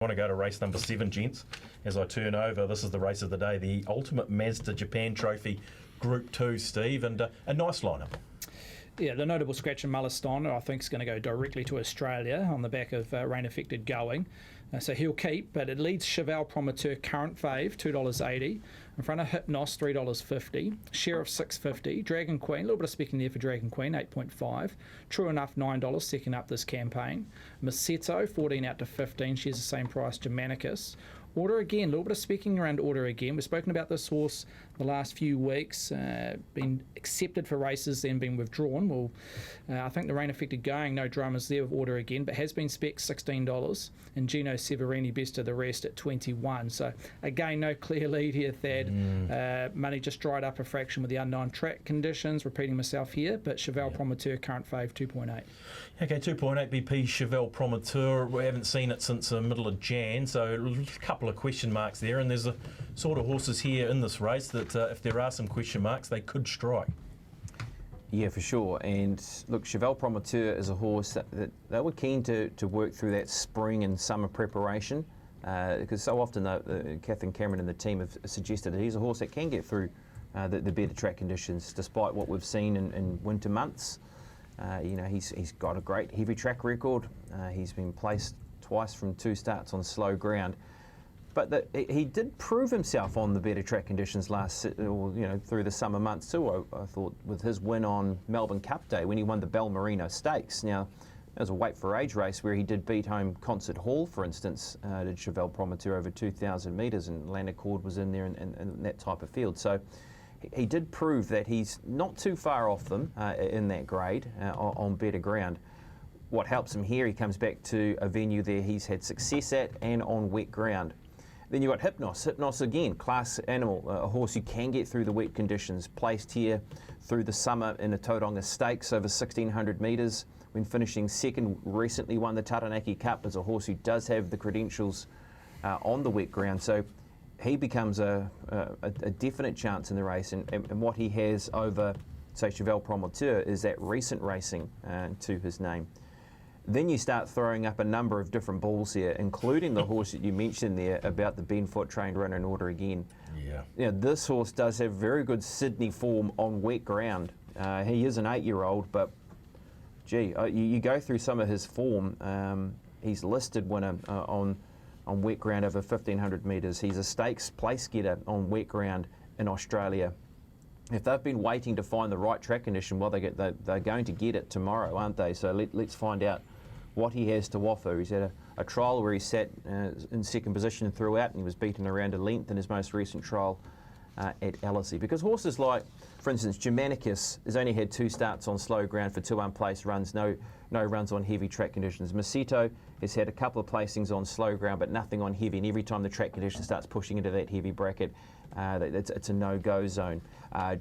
want to go to race number 7, gents. As I turn over, this is the race of the day, the Ultimate Mazda Japan Trophy Group 2, Steve, and a nice lineup. Yeah, the notable scratch in Mulliston, I think, is going to go directly to Australia on the back of rain-affected going. So he'll keep, but it leads Cheval Promoteur current fave, $2.80. In front of Hypnos, $3.50. Sheriff, $6.50. Dragon Queen, a little bit of specking there for Dragon Queen, $8.5. True Enough, $9, second up this campaign. Maseto, 14 out to 15. She's the same price. Germanicus. Order Again, a little bit of specking around Order Again. We've spoken about this horse the last few weeks, been accepted for races, then been withdrawn. Well, I think the rain-affected going, no dramas there with Order Again, but has been spec $16. And Gino Severini, best of the rest, at 21. So, again, no clear lead here, Thad. Money just dried up a fraction with the unknown track conditions, repeating myself here, but Cheval Promoteur, current fave, 2.8. Okay, 2.8 BP Cheval Promoteur. We haven't seen it since the middle of Jan, so a couple of question marks there, and there's a sort of horses here in this race that if there are some question marks, they could strike. Yeah, for sure. And look, Cheval Promoteur is a horse that they were keen to work through that spring and summer preparation, because so often Catherine Cameron and the team have suggested that he's a horse that can get through the better track conditions, despite what we've seen in winter months. He's got a great heavy track record. He's been placed twice from 2 starts on slow ground. But he did prove himself on the better track conditions through the summer months too. I thought with his win on Melbourne Cup Day when he won the Balmerino Stakes. Now, it was a weight for age race where he did beat home Concert Hall, for instance, did Cheval Promoteur over 2,000 metres, and Lanaccord was in there in that type of field. So he did prove that he's not too far off them in that grade on better ground. What helps him here, he comes back to a venue there he's had success at and on wet ground. Then you've got Hypnos. Hypnos again, class animal, a horse who can get through the wet conditions, placed here through the summer in the Tauranga Stakes over 1,600 metres. When finishing second, recently won the Taranaki Cup as a horse who does have the credentials on the wet ground. So he becomes a definite chance in the race. And what he has over, say, Cheval Promoteur is that recent racing to his name. Then you start throwing up a number of different balls here, including the horse that you mentioned there about the Ben Foot trained runner in Order Again. Yeah. This horse does have very good Sydney form on wet ground. He is an 8-year-old, but gee, you go through some of his form. He's listed winner on wet ground over 1,500 metres. He's a stakes place getter on wet ground in Australia. If they've been waiting to find the right track condition, well, they're going to get it tomorrow, aren't they? So let's find out what he has to offer. He's had a trial where he sat in second position throughout, and he was beaten around a length in his most recent trial at Ellisey. Because horses like, for instance, Germanicus has only had 2 starts on slow ground for 2 unplaced runs, no runs on heavy track conditions. Maseto has had a couple of placings on slow ground, but nothing on heavy, and every time the track condition starts pushing into that heavy bracket, it's a no-go zone.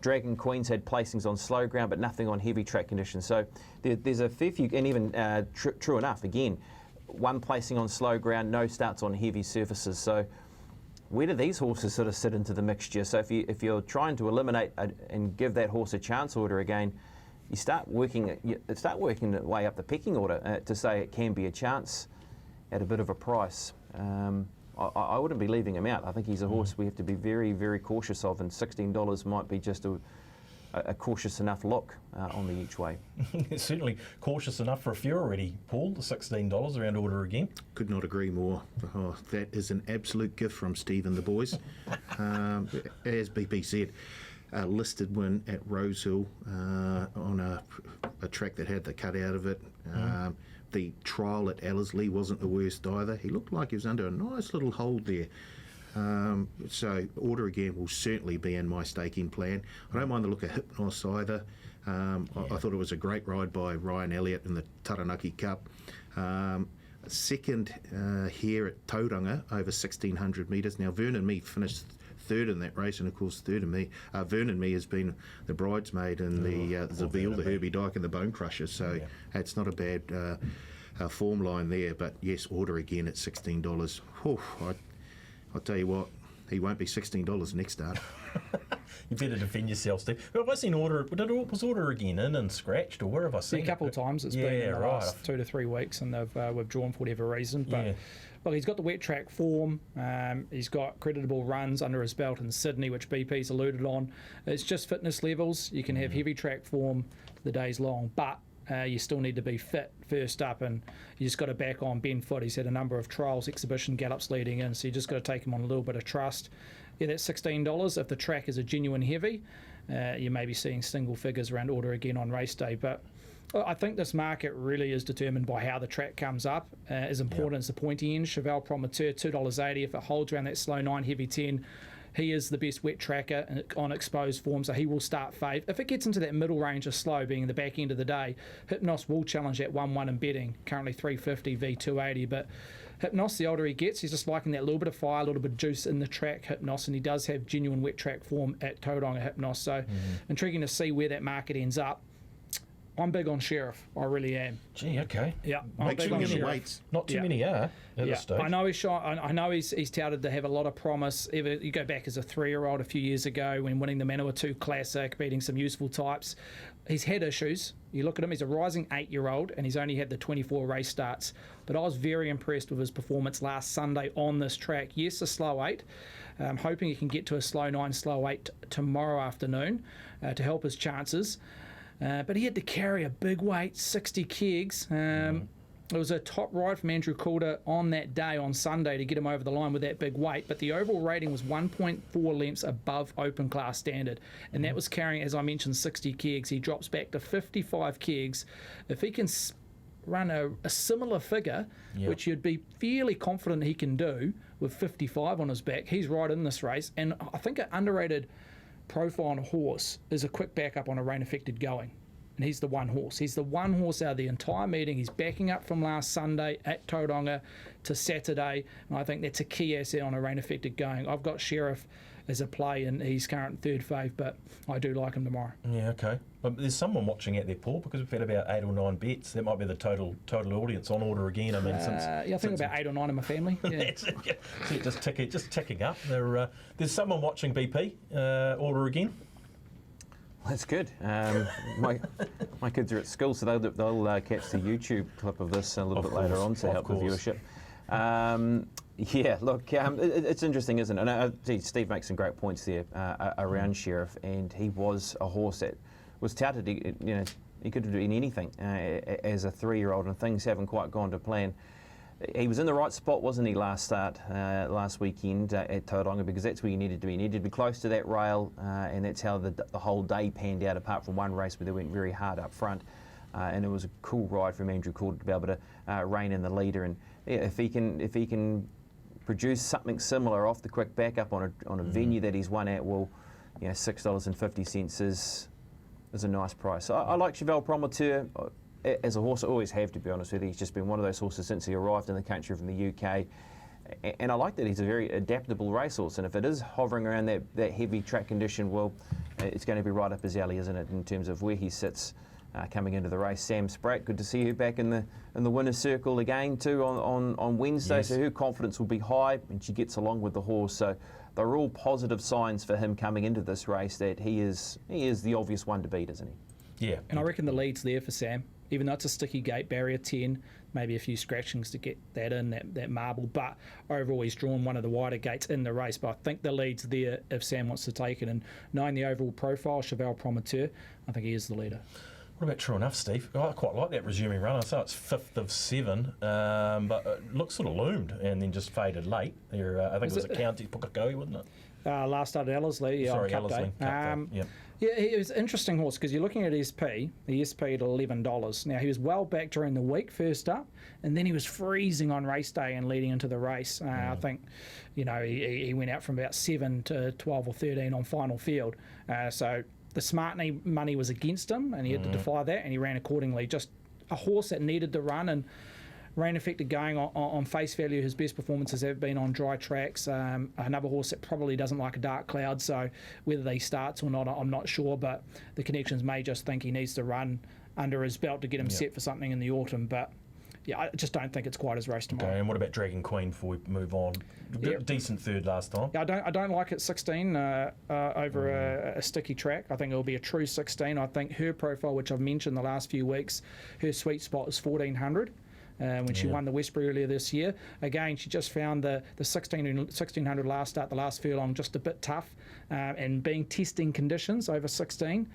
Dragon Queen's had placings on slow ground, but nothing on heavy track conditions. So there's a fair few, and even True Enough, again, 1 placing on slow ground, no starts on heavy surfaces. So where do these horses sort of sit into the mixture? So if you're trying to eliminate and give that horse a chance order again, you start working the way up the pecking order to say it can be a chance at a bit of a price. I wouldn't be leaving him out. I think he's a horse we have to be very, very cautious of, and $16 might be just a cautious enough look on the each way. Certainly cautious enough for a few already, Paul, the $16 around Order Again. Could not agree more. Oh, that is an absolute gift from Steve and the boys. As BP said, a listed win at Rosehill on a track that had the cut out of it. The trial at Ellerslie wasn't the worst either. He looked like he was under a nice little hold there. So Order Again will certainly be in my staking plan. I don't mind the look of Hypnos either. I thought it was a great ride by Ryan Elliott in the Taranaki Cup. Second here at Tauranga over 1,600 metres. Now Vernon Me finished third in that race, and of course Vernon Me has been the bridesmaid in the Zaville, the Herbie Dyke and the Bone Crusher, so it's not a bad form line there. But yes, Order Again at $16. I'll tell you what, he won't be $16 next start. Mm-hmm. You better defend yourself, Steve. Have I seen Order? Was Order again in and scratched, or where have I seen A couple of times it's been in the last 2 to 3 weeks, and they've withdrawn for whatever reason. But Yeah. look, he's got the wet track form. He's got creditable runs under his belt in Sydney, which BP's alluded on. It's just fitness levels. You can have heavy track form the day's long, but you still need to be fit first up, and you just got to back on Ben Foot. He's had a number of trials, exhibition gallops leading in, so you just got to take him on a little bit of trust. Yeah, that's $16. If the track is a genuine heavy, you may be seeing single figures around Order again on race day. But I think this market really is determined by how the track comes up. As important as the pointy end, Cheval Promoteur, $2.80. If it holds around that slow 9, heavy 10, he is the best wet tracker on exposed form, so he will start fave. If it gets into that middle range of slow, being the back end of the day, Hypnos will challenge that 1-1 in betting, currently 350 v 280. But Hypnos, the older he gets, he's just liking that little bit of fire, a little bit of juice in the track, Hypnos, and he does have genuine wet track form at Tauranga Hypnos. So intriguing to see where that market ends up. I'm big on Sheriff, I really am. Gee, okay. Yeah, I'm Make big sure on you the Sheriff. weights. Not too many are at this stage. I know he's shot. I know he's touted to have a lot of promise. You go back as a 3-year-old a few years ago when winning the Manawatu Classic, beating some useful types. He's had issues. You look at him; he's a rising 8-year-old, and he's only had the 24 race starts. But I was very impressed with his performance last Sunday on this track. Yes, a slow 8. I'm hoping he can get to a slow 9, slow 8 tomorrow afternoon to help his chances. But he had to carry a big weight, 60 kegs. It was a top ride from Andrew Calder on that day, on Sunday, to get him over the line with that big weight. But the overall rating was 1.4 lengths above open class standard. And that was carrying, as I mentioned, 60 kegs. He drops back to 55 kegs. If he can run a similar figure, which you'd be fairly confident he can do with 55 on his back, he's right in this race. And I think an underrated profile on a horse is a quick backup on a rain-affected going. And he's the one horse. He's the one horse out of the entire meeting. He's backing up from last Sunday at Tauranga to Saturday. And I think that's a key asset on a rain-affected going. I've got Sheriff as a play, and he's current third fave, but I do like him tomorrow. Yeah, okay. But there's someone watching out there, Paul, because we've had about 8 or 9 bets. That might be the total audience on Order again. I mean, since I think about 8 or 9 in my family. Yeah. That's it, yeah. See it just ticking up. There's someone watching BP Order again. That's good. My kids are at school, so they'll catch the YouTube clip of this a little bit later on to help with viewership. Yeah, look, it's interesting, isn't it? And Steve makes some great points there around Sheriff, and he was a horse that was touted. He could have been anything as a 3-year-old, and things haven't quite gone to plan. He was in the right spot, wasn't he, last weekend at Tauranga, because that's where you needed to be. You needed to be close to that rail, and that's how the whole day panned out, apart from one race where they went very hard up front. And it was a cool ride from Andrew Calder to be able to rein in the leader. And if he can produce something similar off the quick backup on a venue that he's won at, well, $6.50 is a nice price. So I like Cheval Promoteur as a horse. I always have, to be honest with you. He's just been one of those horses since he arrived in the country from the UK. And I like that he's a very adaptable racehorse. And if it is hovering around that heavy track condition, well, it's going to be right up his alley, isn't it, in terms of where he sits coming into the race. Sam Sprague, good to see you back in the winner's circle again too on Wednesday. Yes. So her confidence will be high, and she gets along with the horse. So they're all positive signs for him coming into this race, that he is the obvious one to beat, isn't he? Yeah. And I reckon the lead's there for Sam, even though it's a sticky gate, barrier 10, maybe a few scratchings to get that in, that marble. But overall, he's drawn one of the wider gates in the race. But I think the lead's there if Sam wants to take it. And knowing the overall profile, Cheval Promoteur, I think he is the leader. What about True Enough, Steve? I quite like that resuming run. I saw it's 5th of 7, but it looks sort of loomed and then just faded late. I think it was a County Pukekohe, wasn't it? Last started at Ellerslie on Cup Day. Cup Day. Yep. Yeah, it was an interesting horse because you're looking at SP, the SP at $11. Now, he was well back during the week first up, and then he was freezing on race day and leading into the race. I think, he went out from about 7 to 12 or 13 on final field. So the smart money was against him, and he had to defy that, and he ran accordingly. Just a horse that needed to run, and rain affected going on face value. His best performances have been on dry tracks. Another horse that probably doesn't like a dark cloud, so whether he starts or not, I'm not sure, but the connections may just think he needs to run under his belt to get him set for something in the autumn. But yeah, I just don't think it's quite as race tomorrow. Okay, and what about Dragon Queen before we move on? Yep. Decent third last time. Yeah, I don't like it 16 over a sticky track. I think it'll be a true 16. I think her profile, which I've mentioned the last few weeks, her sweet spot is 1400. When she won the Westbury earlier this year. Again, she just found the 1600 last start, the last furlong, just a bit tough, and being testing conditions over 16.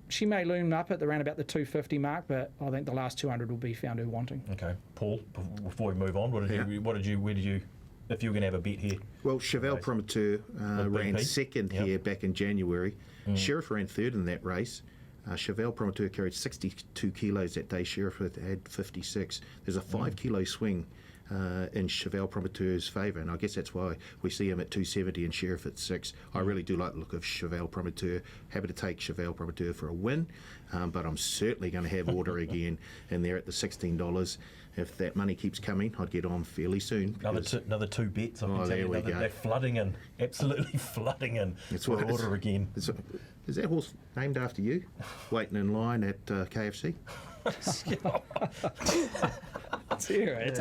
She may loom up at around about the 250 mark, but I think the last 200 will be found her wanting. Okay, Paul. Before we move on, where did you? If you were going to have a bet here? Well, Cheval Promoteur ran BP? second here back in January. Sheriff ran third in that race. Cheval Promoteur carried 62 kilos that day. Sheriff had 56. There's a 5 kilo swing in Cheval Promoteur's favour, and I guess that's why we see him at 270 and Sheriff at 6. I really do like the look of Cheval Promoteur. Happy to take Cheval Promoteur for a win, but I'm certainly going to have order again in there at the $16. If that money keeps coming, I'd get on fairly soon. Another two bets. I can tell there you, we go. they're flooding in, absolutely flooding in for order again. Is that horse named after you? Waiting in line at KFC? It's a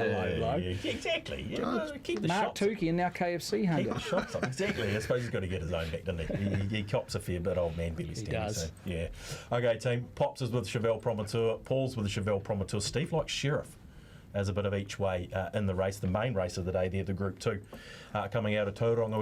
low blow. Yeah, exactly. Yeah, keep the Mark shots. Tukey and now KFC Keep hunger. the shots up. Exactly. I suppose he's got to get his own back, doesn't he? He cops a fair bit, old man Billy Stanley. does. So, yeah. Okay, team. Pops is with Cheval Promoteur. Paul's with the Cheval Promoteur. Steve likes Sheriff as a bit of each way in the race, the main race of the day there, the Group 2, coming out of Tauranga.